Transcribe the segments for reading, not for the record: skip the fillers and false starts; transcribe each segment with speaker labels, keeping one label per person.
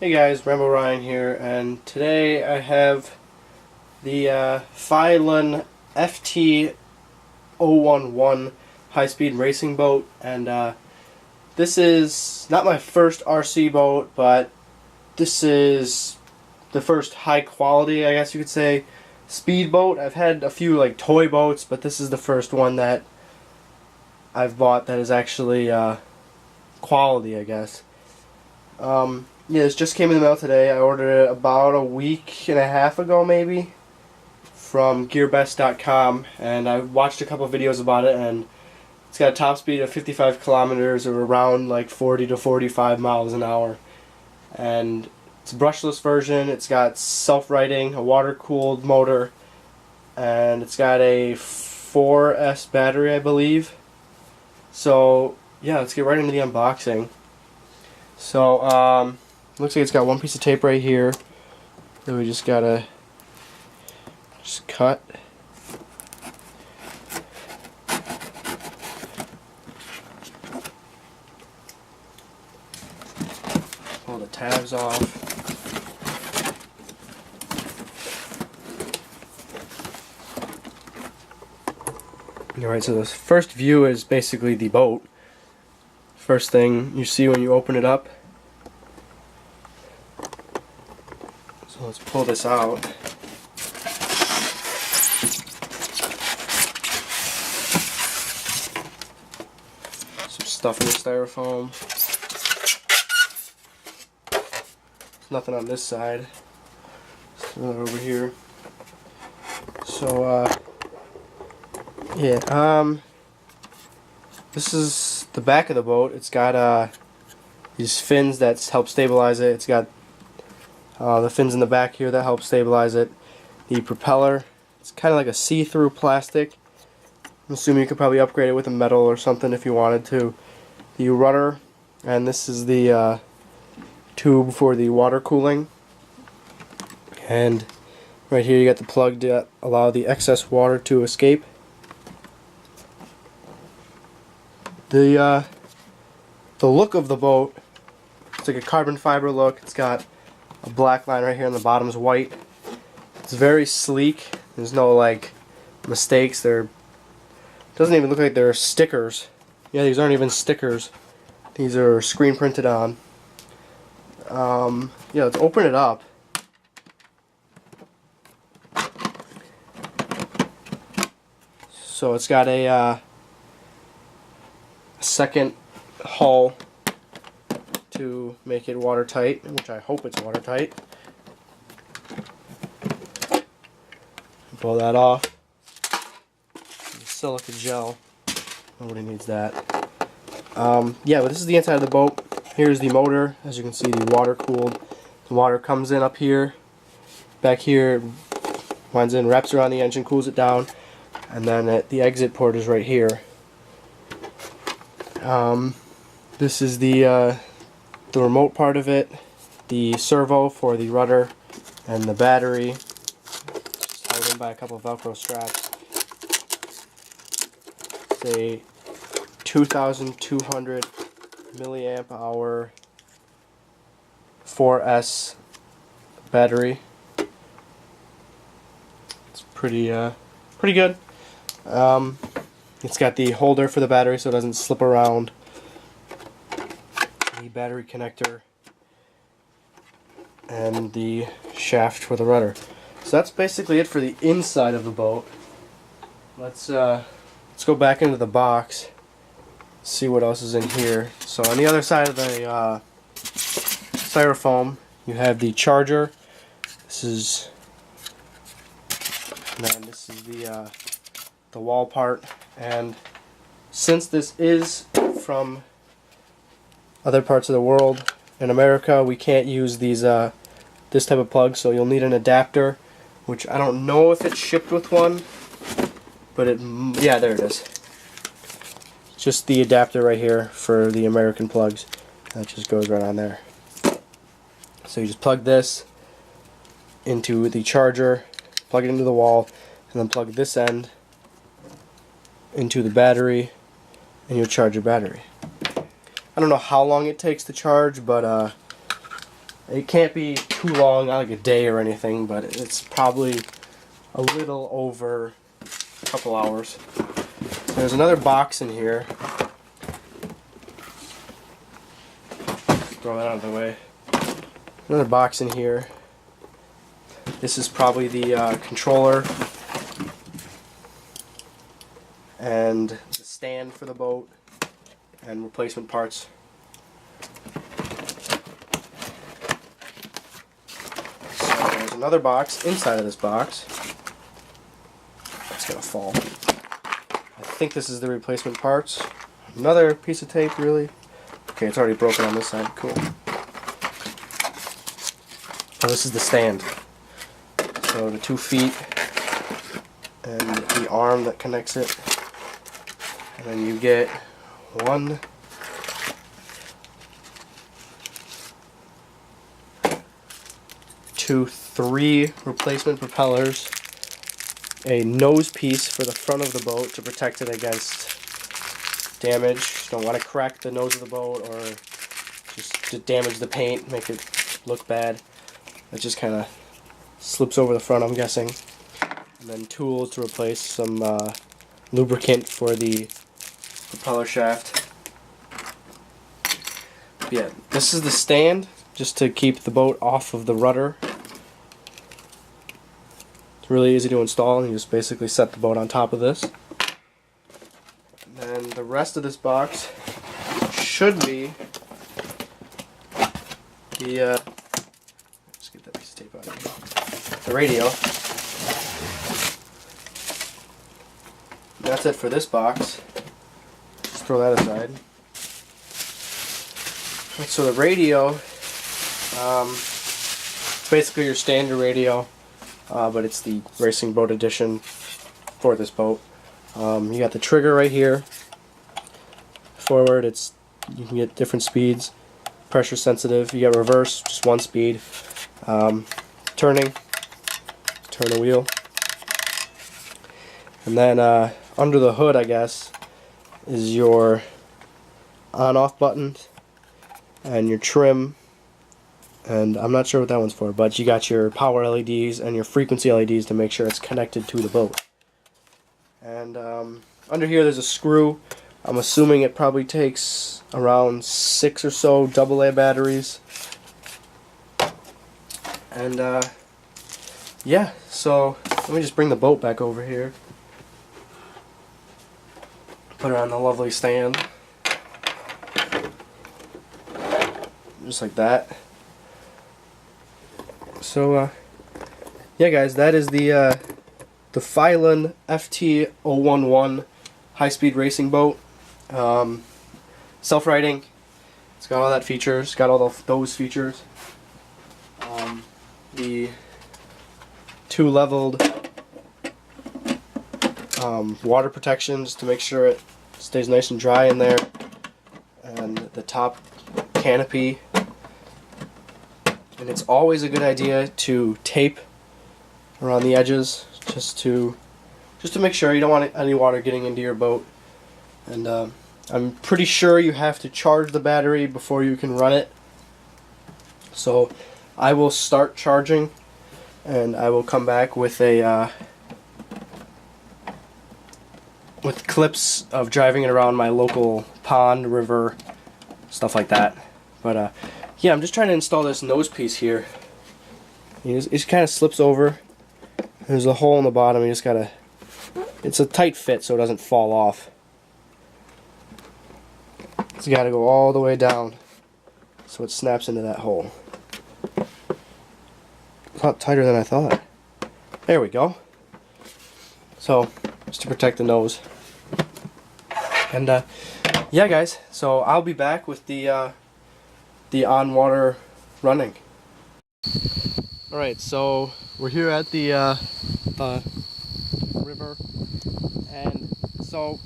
Speaker 1: Hey guys, Rambo Ryan here, and today I have the FEI LUN FT011 high-speed racing boat, and this is not my first RC boat, but this is the first high-quality, I guess you could say, speed boat. I've had a few like toy boats, but this is the first one that I've bought that is actually quality, I guess. Yeah, this just came in the mail today. I ordered it about a week and a half ago, maybe, from gearbest.com, and I watched a couple videos about it, and it's got a top speed of 55 kilometers, or around like 40 to 45 miles an hour. And it's a brushless version. It's got self-righting, a water-cooled motor, and it's got a 4S battery, I believe. So, yeah, let's get right into the unboxing. So, looks like it's got one piece of tape right here that we just gotta cut. Pull the tabs off. Alright, so this first view is basically the boat. First thing you see when you open it up. So let's pull this out. Some stuff in the styrofoam. There's nothing on this side. Another over here. So yeah, this is the back of the boat. It's got these fins that help stabilize it. It's got the fins in the back here that help stabilize it. The propeller, it's kind of like a see-through plastic. I'm assuming you could probably upgrade it with a metal or something if you wanted to. The rudder, and this is the tube for the water cooling. And right here you got the plug to allow the excess water to escape. The look of the boat, it's like a carbon fiber look. It's got a black line right here and the bottom's white. It's very sleek. There's no like mistakes. Doesn't even look like they're stickers. Yeah, these aren't even stickers. These are screen printed on. Yeah, let's open it up. So it's got a second hull to make it watertight, which I hope it's watertight. Pull that off. Silica gel. Nobody needs that. Yeah, but this is the inside of the boat. Here's the motor. As you can see, the water cooled. The water comes in up here. Back here, winds in, wraps around the engine, cools it down, and then the exit port is right here. This is the remote part of it, the servo for the rudder, and the battery. Just held in by a couple of Velcro straps. It's a 2,200 milliamp hour 4S battery. It's pretty good. It's got the holder for the battery so it doesn't slip around. The battery connector. And the shaft for the rudder. So that's basically it for the inside of the boat. Let's go back into the box. See what else is in here. So on the other side of the styrofoam, you have the charger. This is the wall part, and since this is from other parts of the world, in America we can't use these this type of plug, so you'll need an adapter, which I don't know if it's shipped with one, but yeah, there it is. Just the adapter right here for the American plugs. That just goes right on there. So you just plug this into the charger, plug it into the wall, and then plug this end into the battery, and you'll charge your battery. I don't know how long it takes to charge, but It can't be too long, not like a day or anything, but it's probably a little over a couple hours. There's another box in here. Throw that out of the way. Another box in here. This is probably the controller and the stand for the boat and replacement parts. So there's another box inside of this box. It's gonna fall. I think this is the replacement parts. Another piece of tape, really. Okay, it's already broken on this side. Cool. Oh, this is the stand. So the 2 feet and the arm that connects it. And then you get 1, 2, 3 replacement propellers, a nose piece for the front of the boat to protect it against damage. You don't want to crack the nose of the boat or just to damage the paint, make it look bad. It just kind of slips over the front, I'm guessing. And then tools to replace some lubricant for the propeller shaft. Yeah, this is the stand, just to keep the boat off of the rudder. It's really easy to install, and you just basically set the boat on top of this. And then the rest of this box should be the let's get that piece of tape out of here. The radio. That's it for this box. Just throw that aside. So the radio, it's basically your standard radio, but it's the racing boat edition for this boat. You got the trigger right here. Forward, you can get different speeds. Pressure sensitive. You got reverse, just 1 speed. Turning, turn the wheel. And then under the hood, I guess, is your on-off buttons and your trim, and I'm not sure what that one's for, but you got your power LEDs and your frequency LEDs to make sure it's connected to the boat. And under here there's a screw. I'm assuming it probably takes around 6 or so AA batteries. And yeah, so let me just bring the boat back over here. Put her on the lovely stand. Just like that. So yeah guys, that is the FEI LUN FT011 high-speed racing boat. Self-righting. It's got all that features. It's got all those features. The 2 leveled water protections to make sure it stays nice and dry in there, and the top canopy. And it's always a good idea to tape around the edges, just to make sure you don't want any water getting into your boat. And I'm pretty sure you have to charge the battery before you can run it. So I will start charging, and I will come back with a with clips of driving it around my local pond, river, stuff like that. But yeah, I'm just trying to install this nose piece here. It kind of slips over. There's a hole in the bottom. You just gotta. It's a tight fit, so it doesn't fall off. It's got to go all the way down, so it snaps into that hole. A lot tighter than I thought. There we go. So, just to protect the nose. And yeah, guys. So I'll be back with the on-water running. All right. So we're here at the river, and so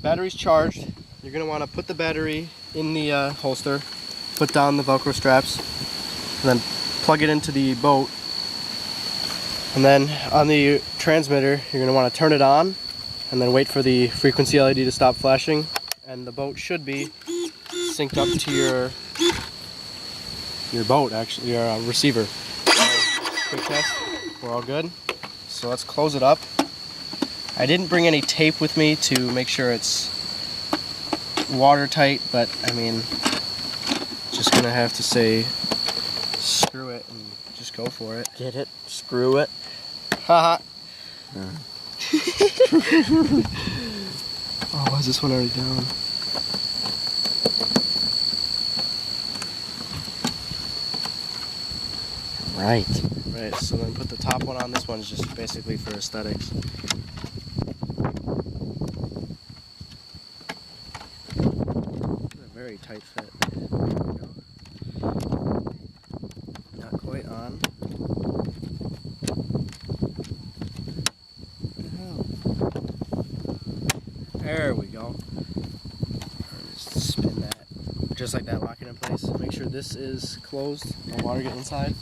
Speaker 1: battery's charged. You're gonna want to put the battery in the holster, put down the Velcro straps, and then plug it into the boat. And then on the transmitter, you're gonna want to turn it on, and then wait for the frequency LED to stop flashing, and the boat should be synced up to your your boat, actually, your receiver. Quick test, we're all good. So let's close it up. I didn't bring any tape with me to make sure it's watertight, but I mean, just gonna have to say screw it and just go for it.
Speaker 2: Get it? Screw it.
Speaker 1: Haha. Oh, why is this one already down?
Speaker 2: Right.
Speaker 1: Right, so then put the top one on. This one's just basically for aesthetics. A very tight fit. There we go. Not quite on. There we go. Just spin that. Just like that, lock it in place. Make sure this is closed, no water getting inside.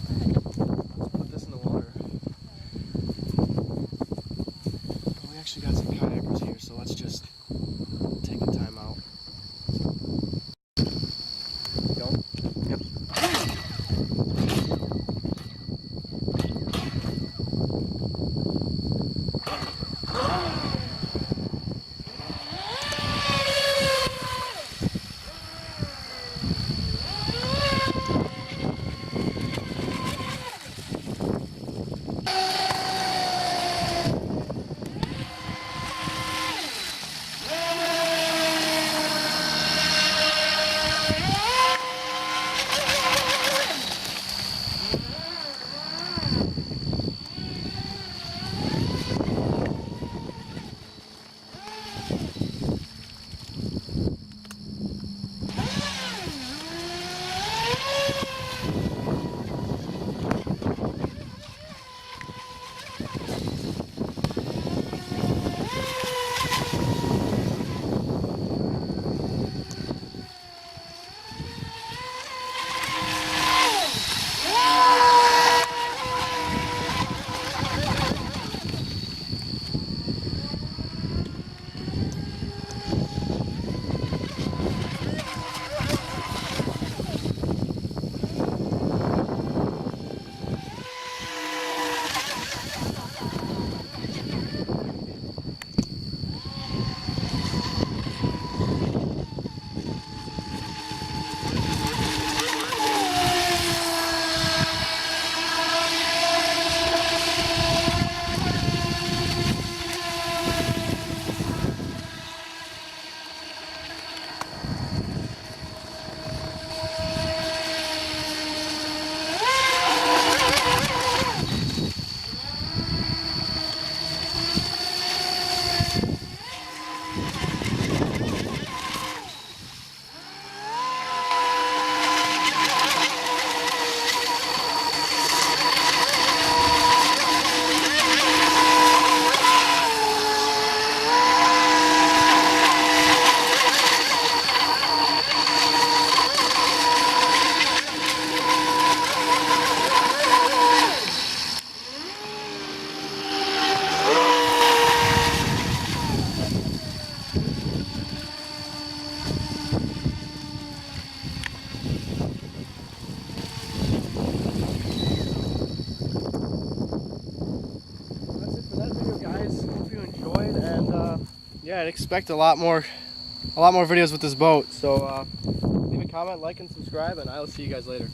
Speaker 1: Let's put this in the water. We actually got some kayakers here, so let's just take a time out. Go. Yep. Yeah, I'd expect a lot more videos with this boat. So leave a comment, like, and subscribe, and I'll see you guys later.